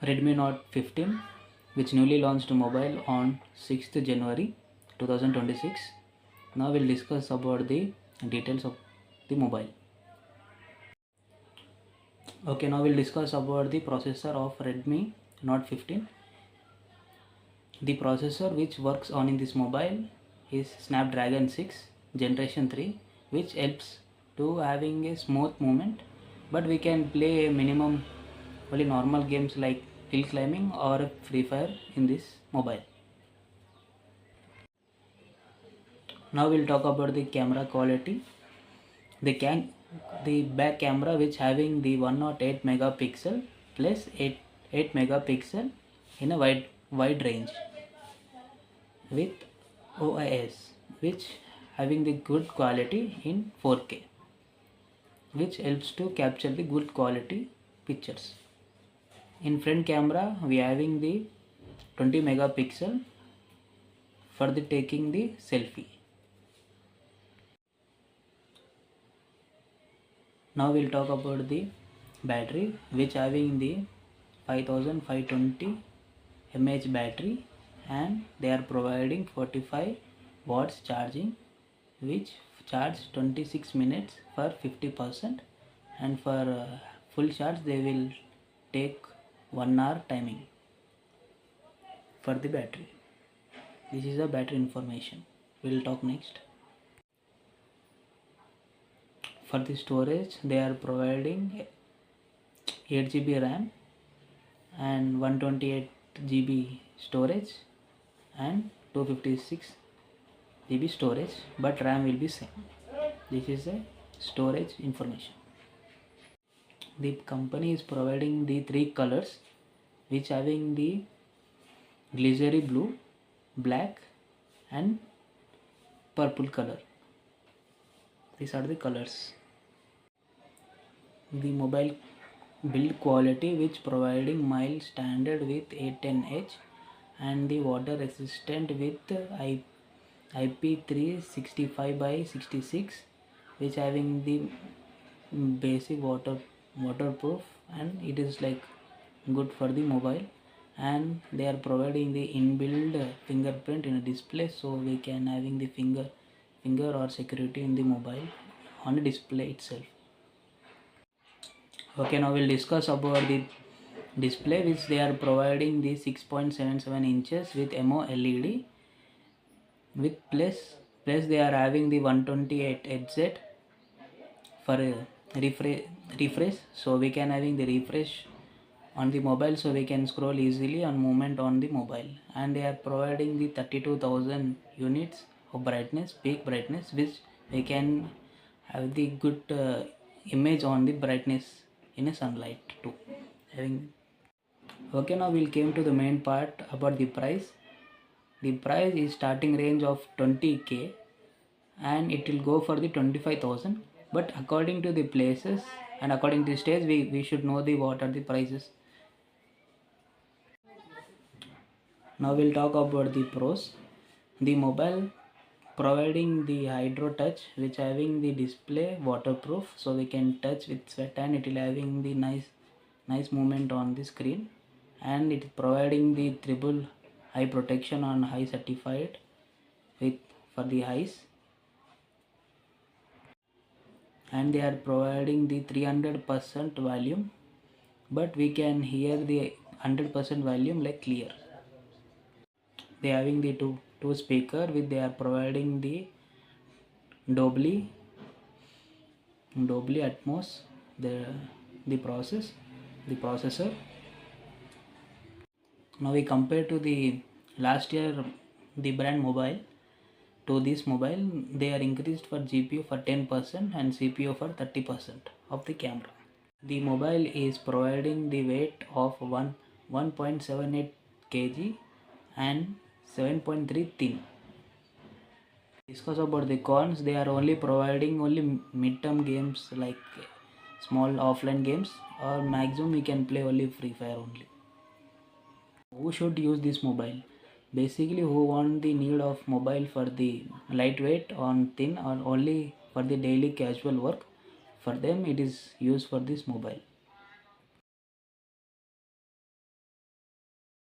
Redmi Note 15, which newly launched mobile on 6th January 2026. Now we'll discuss about the details of the mobile. Okay, now we'll discuss about the processor of Redmi Note 15. The processor which works on in this mobile is Snapdragon 6 Generation 3, which helps to having a smooth movement, but we can play a minimum only normal games like hill climbing or Free Fire in this mobile. Now we'll talk about the camera quality. The back camera which having the 108 megapixel plus 8 megapixel in a wide range with OIS, which having the good quality in 4K, which helps to capture the good quality pictures. In front camera we having the 20 megapixel for the taking the selfie. Now we'll talk about the battery, which having the 5520 mAh battery, and they are providing 45 watts charging, which charge 26 minutes for 50%, and for full charge they will take 1 hour timing for the battery. This is the battery information. We'll talk next. For the storage, they are providing 8 GB RAM and 128 GB storage and 256 GB storage, but RAM will be same. This is the storage information. The company is providing the 3 colors, which having the glittery blue, black and purple color. These are the colors. The mobile build quality, which providing mild standard with 810H and the water resistant with IP365 by 66, which having the basic waterproof, and it is like good for the mobile, and they are providing the inbuilt fingerprint in a display, so we can having the finger or security in the mobile on the display itself. Okay, now we'll discuss about the display, which they are providing the 6.77 inches with MO LED with plus they are having the 128 Hz for refresh, so we can having the refresh on the mobile, so we can scroll easily on movement on the mobile, and they are providing the 32,000 units of brightness, peak brightness, which we can have the good image on the brightness in a sunlight too. Okay, now we'll came to the main part about the price. The price is starting range of 20k and it will go for the 25,000, but according to the places and according to the stage we should know the what are the prices. Now we'll talk about the pros. The mobile providing the hydro touch, which having the display waterproof, so we can touch with sweat and it will having the nice movement on the screen, and it is providing the triple eye protection on eye certified with for the eyes, and they are providing the 300% volume, but we can hear the 100% volume like clear. They having the two speaker, with they are providing the Dolby Atmos, the processor. Now we compare to the last year the brand mobile to this mobile, they are increased for GPU for 10% and CPU for 30% of the camera. The mobile is providing the weight of 1.78 kg and 7.3 thin. Discuss about the cons. They are only providing only mid-term games like small offline games, or maximum we can play only Free Fire only. Who should use this mobile? Basically, who want the need of mobile for the lightweight on thin or only for the daily casual work, for them it is used for this mobile.